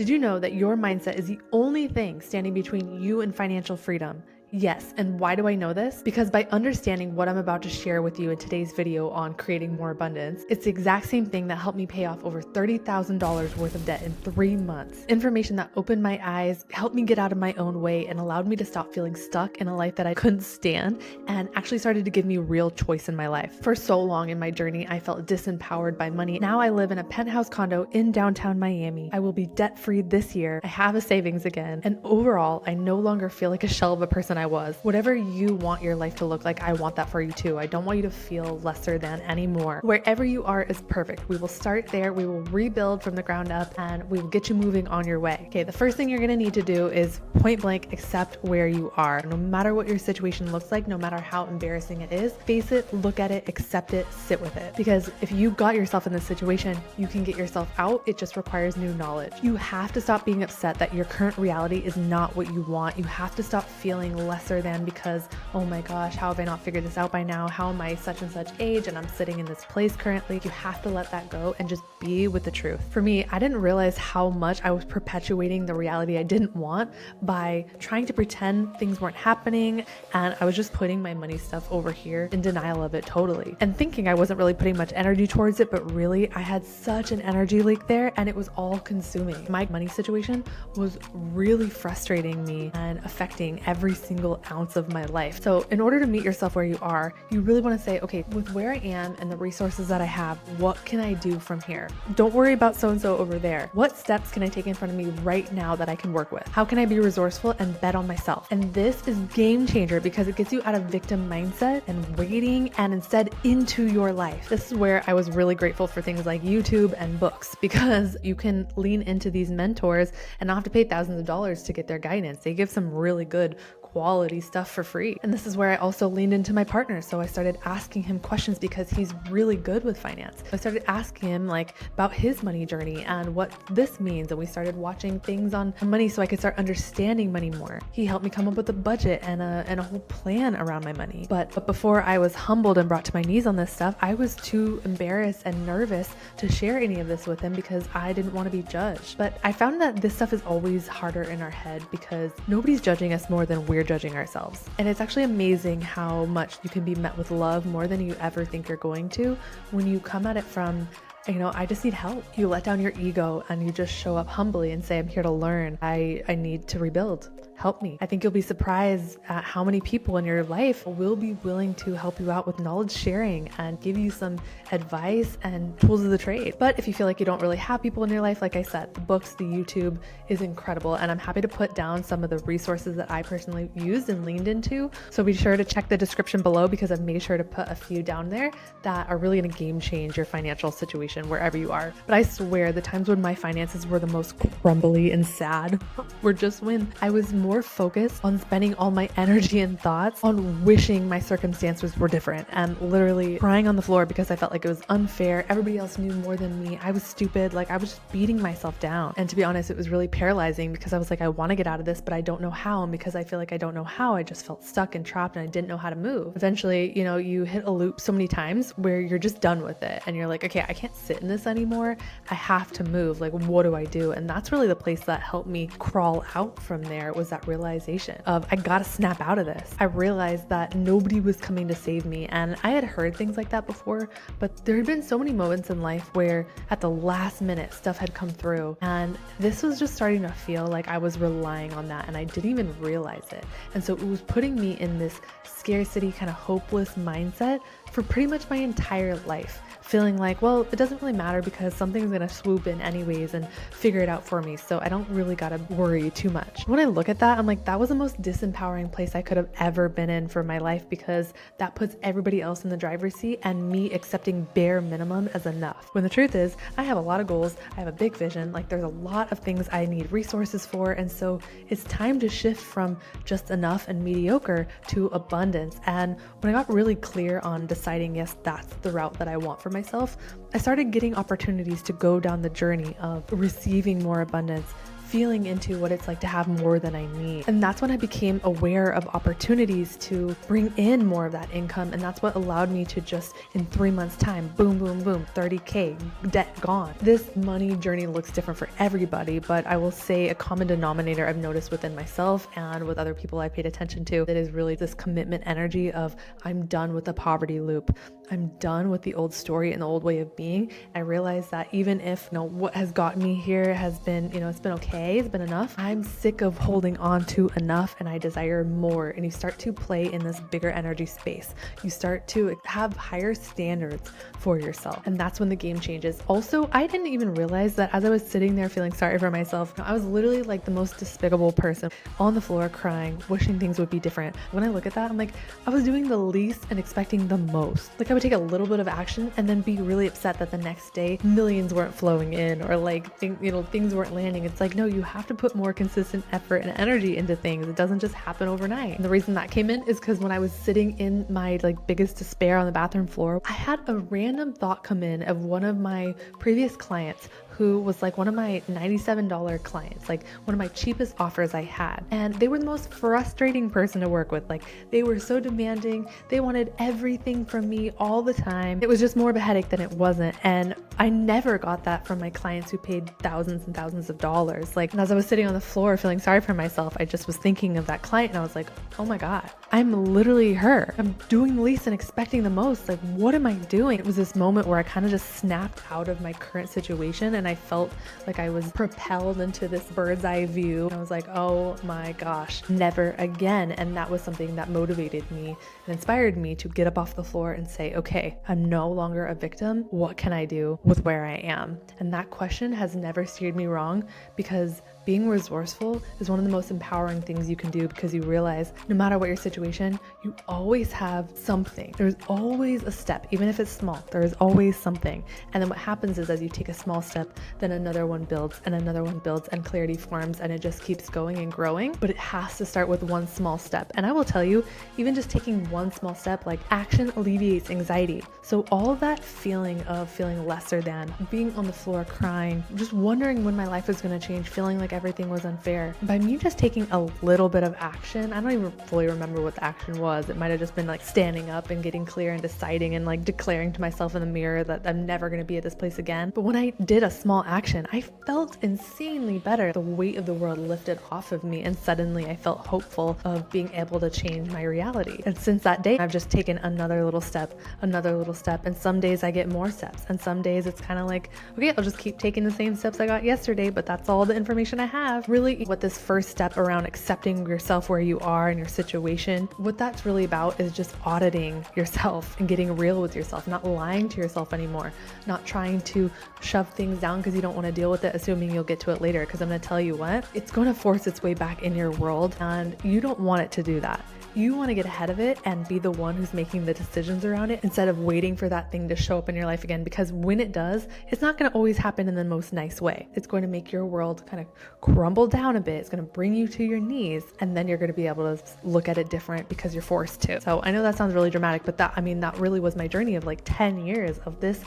Did you know that your mindset is the only thing standing between you and financial freedom? Yes, and why do I know this? Because by understanding what I'm about to share with you in today's video on creating more abundance, it's the exact same thing that helped me pay off over $30,000 worth of debt in 3 months. Information that opened my eyes, helped me get out of my own way, and allowed me to stop feeling stuck in a life that I couldn't stand, and actually started to give me real choice in my life. For so long in my journey, I felt disempowered by money. Now I live in a penthouse condo in downtown Miami. I will be debt-free this year. I have a savings again, and overall, I no longer feel like a shell of a person I was. Whatever you want your life to look like, I want that for you too. I don't want you to feel lesser than anymore. Wherever you are is perfect. We will start there. We will rebuild from the ground up and we will get you moving on your way. Okay, the first thing you're going to need to do is point blank accept where you are. No matter what your situation looks like, no matter how embarrassing it is, face it, look at it, accept it, sit with it. Because if you got yourself in this situation, you can get yourself out. It just requires new knowledge. You have to stop being upset that your current reality is not what you want. You have to stop feeling lesser than because, oh my gosh, how have I not figured this out by now? How am I such and such age and I'm sitting in this place currently? You have to let that go and just be with the truth. For me, I didn't realize how much I was perpetuating the reality I didn't want by trying to pretend things weren't happening, and I was just putting my money stuff over here in denial of it totally and thinking I wasn't really putting much energy towards it, but really I had such an energy leak there and it was all consuming. My money situation was really frustrating me and affecting every single ounce of my life. So in order to meet yourself where you are, you really want to say, okay, with where I am and the resources that I have, what can I do from here? Don't worry about so-and-so over there. What steps can I take in front of me right now that I can work with? How can I be resourceful and bet on myself? And this is game changer because it gets you out of victim mindset and waiting and instead into your life. This is where I was really grateful for things like YouTube and books, because you can lean into these mentors and not have to pay thousands of dollars to get their guidance. They give some really good quality stuff for free. And this is where I also leaned into my partner. So I started asking him questions because he's really good with finance. I started asking him about his money journey and what this means. And we started watching things on money so I could start understanding money more. He helped me come up with a budget and a whole plan around my money. But before I was humbled and brought to my knees on this stuff, I was too embarrassed and nervous to share any of this with him because I didn't want to be judged. But I found that this stuff is always harder in our head because nobody's judging us more than we're judging ourselves. And it's actually amazing how much you can be met with love more than you ever think you're going to when you come at it from, I just need help. You let down your ego and you just show up humbly and say, I'm here to learn. I need to rebuild. Help me. I think you'll be surprised at how many people in your life will be willing to help you out with knowledge sharing and give you some advice and tools of the trade. But if you feel like you don't really have people in your life, like I said, the books, the YouTube is incredible. And I'm happy to put down some of the resources that I personally used and leaned into. So be sure to check the description below because I've made sure to put a few down there that are really going to game change your financial situation wherever you are. But I swear the times when my finances were the most crumbly and sad were just when I was more focused on spending all my energy and thoughts on wishing my circumstances were different and literally crying on the floor because I felt like it was unfair. Everybody else knew more than me. I was stupid. I was just beating myself down. And to be honest, it was really paralyzing because I was like, I want to get out of this, but I don't know how. And because I feel like I don't know how, I just felt stuck and trapped and I didn't know how to move. Eventually, you hit a loop so many times where you're just done with it. And you're like, okay, I can't sit in this anymore. I have to move. What do I do? And that's really the place that helped me crawl out from there, was that realization of I gotta snap out of this. I realized that nobody was coming to save me. And I had heard things like that before, but there had been so many moments in life where at the last minute stuff had come through. And this was just starting to feel like I was relying on that and I didn't even realize it. And so it was putting me in this scarcity, kind of hopeless mindset for pretty much my entire life. Feeling like, well, it doesn't really matter because something's gonna swoop in anyways and figure it out for me. So I don't really gotta worry too much. When I look at that, I'm like, that was the most disempowering place I could have ever been in for my life because that puts everybody else in the driver's seat and me accepting bare minimum as enough. When the truth is, I have a lot of goals. I have a big vision. There's a lot of things I need resources for. And so it's time to shift from just enough and mediocre to abundance. And when I got really clear on deciding, yes, that's the route that I want for myself, I started getting opportunities to go down the journey of receiving more abundance, feeling into what it's like to have more than I need. And that's when I became aware of opportunities to bring in more of that income. And that's what allowed me to just in 3 months time, boom, boom, boom, 30K debt gone. This money journey looks different for everybody, but I will say a common denominator I've noticed within myself and with other people I paid attention to, that is really this commitment energy of I'm done with the poverty loop. I'm done with the old story and the old way of being. I realize that even if, what has gotten me here has been, it's been okay, it's been enough. I'm sick of holding on to enough and I desire more. And you start to play in this bigger energy space. You start to have higher standards for yourself. And that's when the game changes. Also, I didn't even realize that as I was sitting there feeling sorry for myself, I was literally like the most despicable person on the floor crying, wishing things would be different. When I look at that, I'm like, I was doing the least and expecting the most. Like I would take a little bit of action and then be really upset that the next day millions weren't flowing in or like things weren't landing. It's like, no, you have to put more consistent effort and energy into things. It doesn't just happen overnight. And the reason that came in is because when I was sitting in my biggest despair on the bathroom floor, I had a random thought come in of one of my previous clients who was like one of my $97 clients, like one of my cheapest offers I had. And they were the most frustrating person to work with. Like they were so demanding. They wanted everything from me all the time. It was just more of a headache than it wasn't. And I never got that from my clients who paid thousands and thousands of dollars. And as I was sitting on the floor feeling sorry for myself, I just was thinking of that client and I was like, oh my God, I'm literally her. I'm doing the least and expecting the most. Like, what am I doing? It was this moment where I kind of just snapped out of my current situation and I felt like I was propelled into this bird's eye view. And I was like, oh my gosh, never again. And that was something that motivated me and inspired me to get up off the floor and say, okay, I'm no longer a victim. What can I do with where I am? And that question has never steered me wrong, because being resourceful is one of the most empowering things you can do, because you realize no matter what your situation, you always have something. There's always a step, even if it's small, there is always something. And then what happens is as you take a small step, then another one builds and another one builds and clarity forms, and it just keeps going and growing. But it has to start with one small step. And I will tell you, even just taking one small step, like action alleviates anxiety. So all that feeling of feeling lesser than, being on the floor crying, just wondering when my life is going to change, feeling like everything was unfair. By me just taking a little bit of action, I don't even fully remember what the action was. It might have just been like standing up and getting clear and deciding and like declaring to myself in the mirror that I'm never going to be at this place again. But when I did a small action, I felt insanely better. The weight of the world lifted off of me and suddenly I felt hopeful of being able to change my reality. And since that day, I've just taken another little step, and some days I get more steps and some days it's kind of like, okay, I'll just keep taking the same steps I got yesterday, but that's all the information I have. Really, what this first step around accepting yourself where you are and your situation, what that's really about is just auditing yourself and getting real with yourself, not lying to yourself anymore, not trying to shove things down because you don't want to deal with it, assuming you'll get to it later. Because I'm going to tell you what, it's going to force its way back in your world and you don't want it to do that. You want to get ahead of it and be the one who's making the decisions around it instead of waiting for that thing to show up in your life again. Because when it does, it's not going to always happen in the most nice way. It's going to make your world kind of crumble down a bit. It's going to bring you to your knees, and then you're going to be able to look at it different because you're forced to. So I know that sounds really dramatic, but that really was my journey of like 10 years of this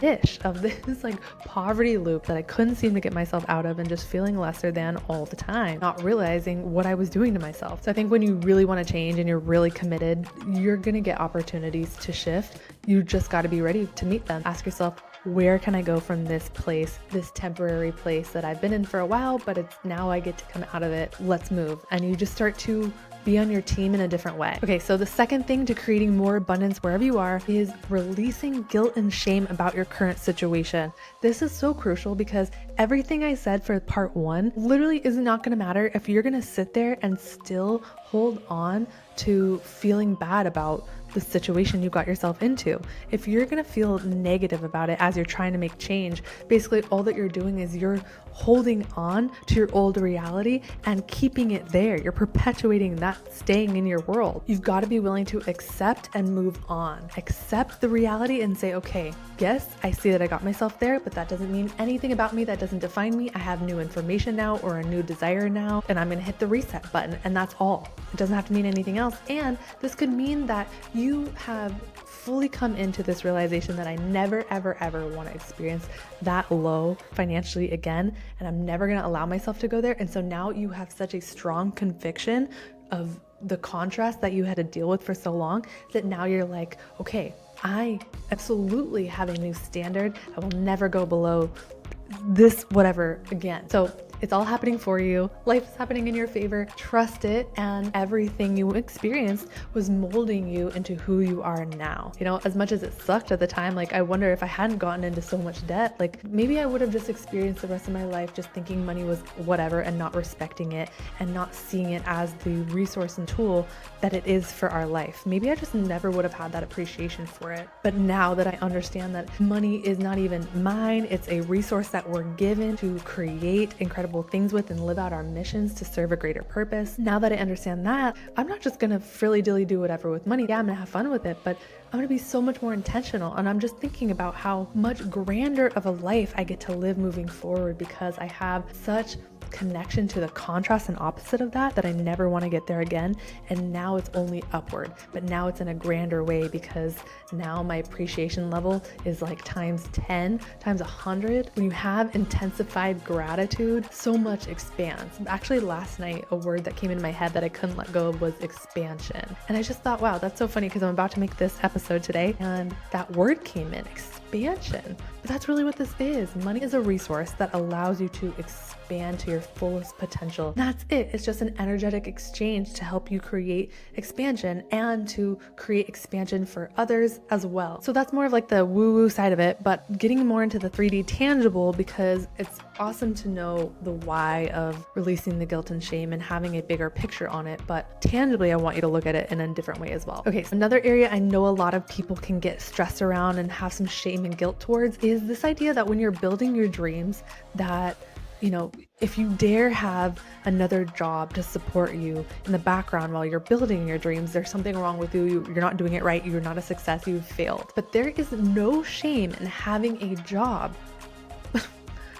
like poverty loop that I couldn't seem to get myself out of, and just feeling lesser than all the time, not realizing what I was doing to myself. So I think when you really want to change and you're really committed, you're going to get opportunities to shift. You just got to be ready to meet them. Ask yourself, where can I go from this place, this temporary place that I've been in for a while, but it's now I get to come out of it. Let's move. And you just start to be on your team in a different way. Okay, so the second thing to creating more abundance wherever you are is releasing guilt and shame about your current situation. This is so crucial because everything I said for part one literally is not going to matter if you're going to sit there and still hold on to feeling bad about the situation you got yourself into. If you're going to feel negative about it as you're trying to make change, basically all that you're doing is you're holding on to your old reality and keeping it there. You're perpetuating that, staying in your world. You've got to be willing to accept and move on. Accept the reality and say, okay, yes, I see that I got myself there, but that doesn't mean anything about me. That doesn't define me. I have new information now or a new desire now, and I'm going to hit the reset button, and that's all. It doesn't have to mean anything else. And this could mean that you have fully come into this realization that I never, ever, ever want to experience that low financially again, and I'm never going to allow myself to go there. And so now you have such a strong conviction of the contrast that you had to deal with for so long that now you're like, okay, I absolutely have a new standard. I will never go below this whatever again. So it's all happening for you. Life is happening in your favor. Trust it. And everything you experienced was molding you into who you are now. You know, as much as it sucked at the time, like I wonder if I hadn't gotten into so much debt, like maybe I would have just experienced the rest of my life just thinking money was whatever and not respecting it and not seeing it as the resource and tool that it is for our life. Maybe I just never would have had that appreciation for it. But now that I understand that money is not even mine, it's a resource that we're given to create incredible things with and live out our missions to serve a greater purpose. Now that I understand that, I'm not just gonna frilly-dilly do whatever with money. Yeah, I'm gonna have fun with it, but I'm gonna be so much more intentional. And I'm just thinking about how much grander of a life I get to live moving forward because I have such connection to the contrast and opposite of that I never want to get there again. And now it's only upward, but now it's in a grander way because now my appreciation level is like times 10, times 100. When you have intensified gratitude, so much expands. Actually, last night, a word that came in my head that I couldn't let go of was expansion. And I just thought, wow, that's so funny because I'm about to make this episode today and that word came in, expansion. But that's really what this is. Money is a resource that allows you to expand to your fullest potential. That's it. It's just an energetic exchange to help you create expansion and to create expansion for others as well. So that's more of like the woo-woo side of it, but getting more into the 3D tangible because it's awesome to know the why of releasing the guilt and shame and having a bigger picture on it. But tangibly, I want you to look at it in a different way as well. Okay, so another area I know a lot of people can get stressed around and have some shame and guilt towards is this idea that when you're building your dreams that, you know, if you dare have another job to support you in the background while you're building your dreams, there's something wrong with you. You're not doing it right. You're not a success. You've failed. But there is no shame in having a job.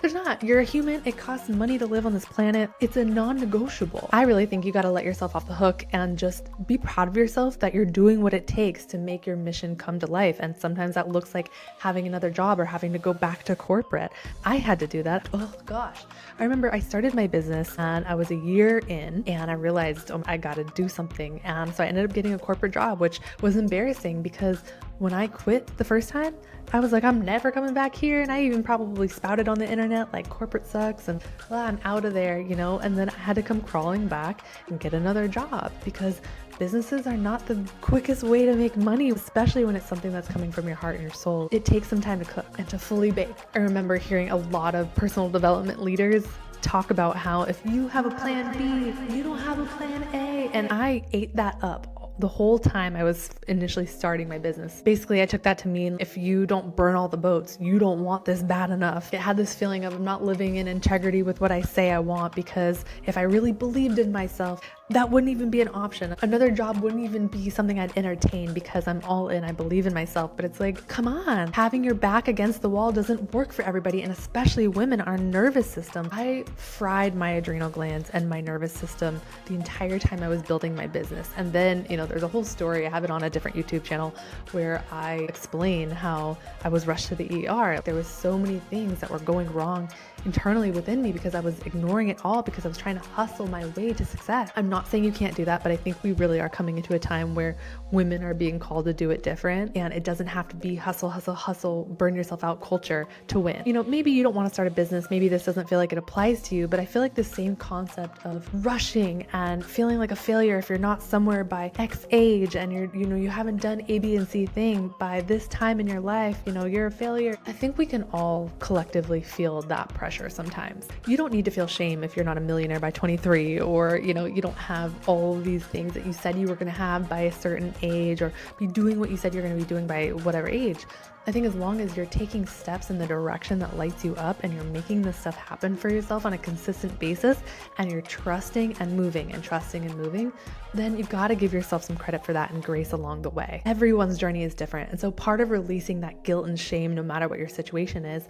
There's not. You're a human. It costs money to live on this planet. It's a non-negotiable. I really think you got to let yourself off the hook and just be proud of yourself that you're doing what it takes to make your mission come to life. And sometimes that looks like having another job or having to go back to corporate. I had to do that. Oh gosh. I remember I started my business and I was a year in and I realized, oh, I got to do something. And so I ended up getting a corporate job, which was embarrassing because when I quit the first time, I was like, I'm never coming back here. And I even probably spouted on the internet like corporate sucks and well, I'm out of there, you know, and then I had to come crawling back and get another job because businesses are not the quickest way to make money, especially when it's something that's coming from your heart and your soul. It takes some time to cook and to fully bake. I remember hearing a lot of personal development leaders talk about how if you have a plan B, you don't have a plan A. And I ate that up the whole time I was initially starting my business. Basically, I took that to mean if you don't burn all the boats, you don't want this bad enough. It had this feeling of I'm not living in integrity with what I say I want because if I really believed in myself, that wouldn't even be an option. Another job wouldn't even be something I'd entertain because I'm all in, I believe in myself. But it's like, come on, having your back against the wall doesn't work for everybody, and especially women, our nervous system. I fried my adrenal glands and my nervous system the entire time I was building my business. And then, you know, there's a whole story, I have it on a different YouTube channel, where I explain how I was rushed to the ER. There was so many things that were going wrong internally within me because I was ignoring it all because I was trying to hustle my way to success. I'm not saying you can't do that, but I think we really are coming into a time where women are being called to do it different, and it doesn't have to be hustle, hustle, hustle, burn yourself out culture to win. You know, maybe you don't want to start a business, maybe this doesn't feel like it applies to you, but I feel like the same concept of rushing and feeling like a failure if you're not somewhere by X age and you haven't done A, B, and C thing by this time in your life, you're a failure. I think we can all collectively feel that pressure sometimes. You don't need to feel shame if you're not a millionaire by 23, or, you don't have all these things that you said you were going to have by a certain age, or be doing what you said you're going to be doing by whatever age. I think as long as you're taking steps in the direction that lights you up and you're making this stuff happen for yourself on a consistent basis, and you're trusting and moving and trusting and moving, then you've got to give yourself some credit for that and grace along the way. Everyone's journey is different. And so part of releasing that guilt and shame, no matter what your situation is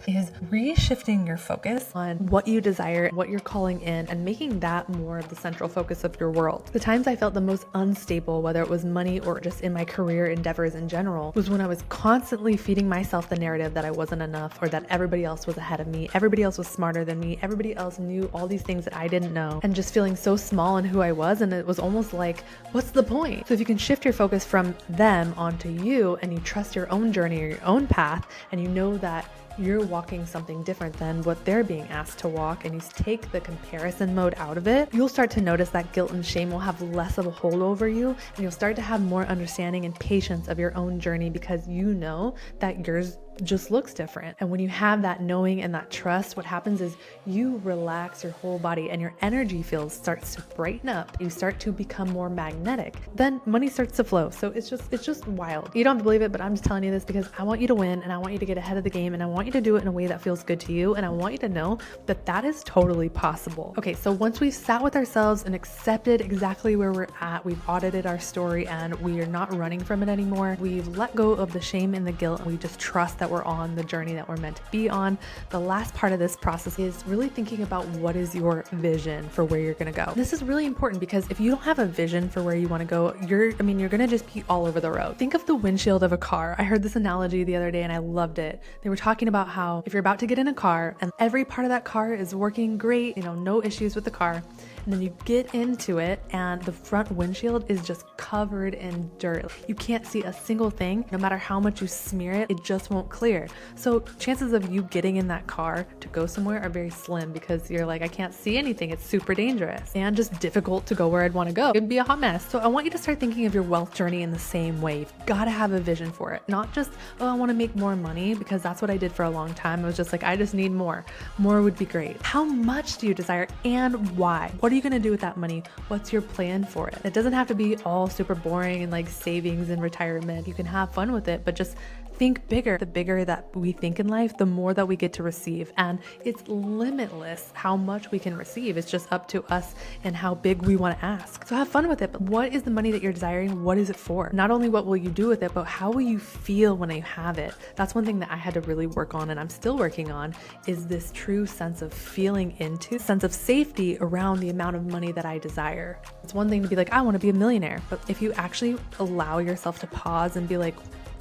reshifting your focus on what you desire, what you're calling in, and making that more of the central focus of your world. The times I felt the most unstable, whether it was money or just in my career endeavors in general, was when I was constantly feeding myself the narrative that I wasn't enough, or that everybody else was ahead of me, everybody else was smarter than me, everybody else knew all these things that I didn't know, and just feeling so small in who I was. And it was almost like, what's the point? So if you can shift your focus from them onto you, and you trust your own journey or your own path, and you know that you're walking something different than what they're being asked to walk, and you take the comparison mode out of it, you'll start to notice that guilt and shame will have less of a hold over you, and you'll start to have more understanding and patience of your own journey, because you know that yours just looks different. And when you have that knowing and that trust, what happens is you relax your whole body, and your energy field starts to brighten up. You start to become more magnetic. Then money starts to flow. So it's just wild. You don't have to believe it, but I'm just telling you this because I want you to win, and I want you to get ahead of the game, and I want you to do it in a way that feels good to you. And I want you to know that that is totally possible. Okay, so once we've sat with ourselves and accepted exactly where we're at, we've audited our story, and we are not running from it anymore. We've let go of the shame and the guilt, and we just trust that we're on the journey that we're meant to be on. The last part of this process is really thinking about what is your vision for where you're going to go. This is really important, because if you don't have a vision for where you want to go, you're going to just be all over the road. Think of the windshield of a car. I heard this analogy the other day and I loved it. They were talking about how if you're about to get in a car and every part of that car is working great, no issues with the car, and then you get into it and the front windshield is just covered in dirt. You can't see a single thing. No matter how much you smear it, it just won't clear. So chances of you getting in that car to go somewhere are very slim, because you're like, I can't see anything. It's super dangerous and just difficult to go where I'd want to go. It'd be a hot mess. So I want you to start thinking of your wealth journey in the same way. You've got to have a vision for it. Not just, oh, I want to make more money, because that's what I did for a long time. I was just like, I just need more. More would be great. How much do you desire, and why? What are you going to do with that money? What's your plan for it? It doesn't have to be all super boring and like savings and retirement. You can have fun with it, but just think bigger. The bigger that we think in life, the more that we get to receive. And it's limitless how much we can receive. It's just up to us and how big we want to ask. So have fun with it. But what is the money that you're desiring? What is it for? Not only what will you do with it, but how will you feel when you have it? That's one thing that I had to really work on, and I'm still working on, is this true sense of feeling into, sense of safety around the amount of money that I desire. It's one thing to be like, I want to be a millionaire. But if you actually allow yourself to pause and be like,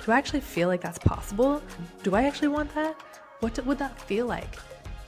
do I actually feel like that's possible? Do I actually want that? What would that feel like?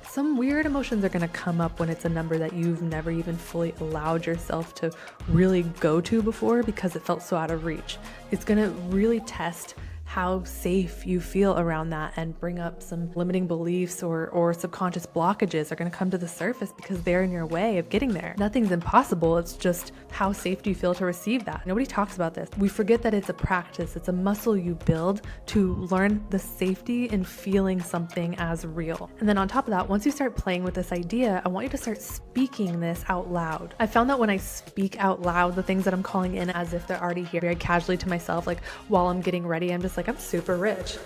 Some weird emotions are going to come up when it's a number that you've never even fully allowed yourself to really go to before, because it felt so out of reach. It's going to really test how safe you feel around that, and bring up some limiting beliefs or subconscious blockages are going to come to the surface, because they're in your way of getting there. Nothing's impossible. It's just how safe do you feel to receive that? Nobody talks about this. We forget that it's a practice. It's a muscle you build to learn the safety in feeling something as real. And then on top of that, once you start playing with this idea, I want you to start speaking this out loud. I found that when I speak out loud the things that I'm calling in as if they're already here, very casually to myself, like while I'm getting ready, I'm just like, I'm super rich.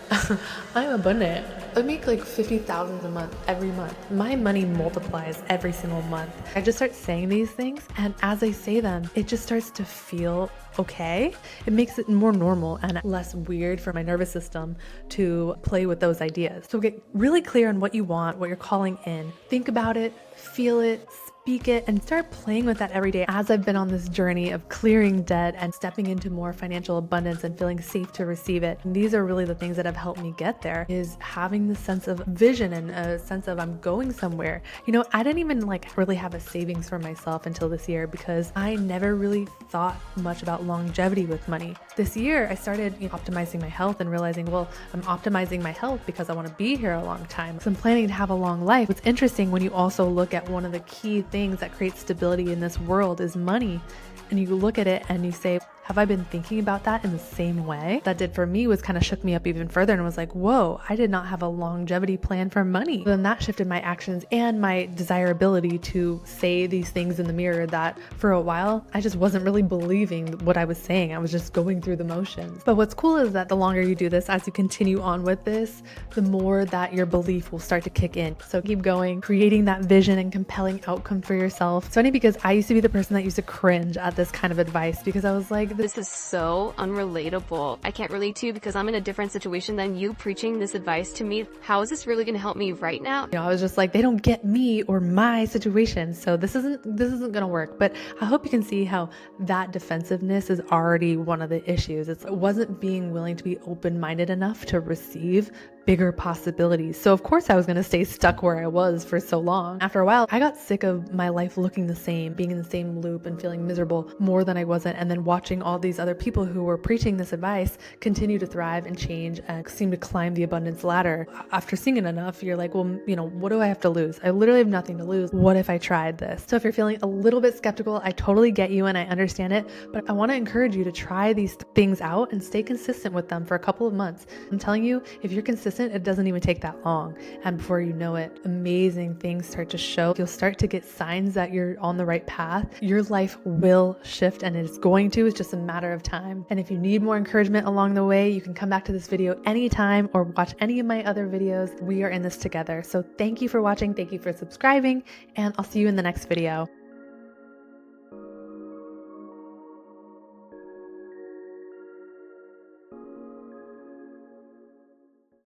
I'm abundant. I make like $50,000 a month every month. My money multiplies every single month. I just start saying these things, and as I say them, it just starts to feel okay. It makes it more normal and less weird for my nervous system to play with those ideas. So get really clear on what you want, what you're calling in. Think about it, feel it, speak it, and start playing with that every day. As I've been on this journey of clearing debt and stepping into more financial abundance and feeling safe to receive it, and these are really the things that have helped me get there, is having this sense of vision and a sense of I'm going somewhere. I didn't even really have a savings for myself until this year, because I never really thought much about longevity with money. This year, I started optimizing my health and realizing, well, I'm optimizing my health because I want to be here a long time. So I'm planning to have a long life. It's interesting when you also look at one of the key things that create stability in this world is money. And you look at it and you say, have I been thinking about that in the same way? That did for me was kind of shook me up even further, and was like, whoa, I did not have a longevity plan for money. Then that shifted my actions and my desirability to say these things in the mirror that for a while, I just wasn't really believing what I was saying. I was just going through the motions. But what's cool is that the longer you do this, as you continue on with this, the more that your belief will start to kick in. So keep going, creating that vision and compelling outcome for yourself. It's funny because I used to be the person that used to cringe at this kind of advice, because I was like, This is so unrelatable. I can't relate to you because I'm in a different situation than you preaching this advice to me. How is this really going to help me right now? I was just like, they don't get me or my situation, so this isn't gonna work. But I hope you can see how that defensiveness is already one of the issues. It wasn't being willing to be open-minded enough to receive bigger possibilities. So of course I was going to stay stuck where I was for so long. After a while, I got sick of my life looking the same, being in the same loop and feeling miserable more than I wasn't. And then watching all these other people who were preaching this advice continue to thrive and change and seem to climb the abundance ladder. After seeing it enough, you're like, well, what do I have to lose? I literally have nothing to lose. What if I tried this? So if you're feeling a little bit skeptical, I totally get you and I understand it, but I want to encourage you to try these things out and stay consistent with them for a couple of months. I'm telling you, if you're consistent, it doesn't even take that long. And before you know it, amazing things start to show. You'll start to get signs that you're on the right path. Your life will shift, and it's going to. It's just a matter of time. And if you need more encouragement along the way, you can come back to this video anytime or watch any of my other videos. We are in this together. So thank you for watching. Thank you for subscribing, and I'll see you in the next video.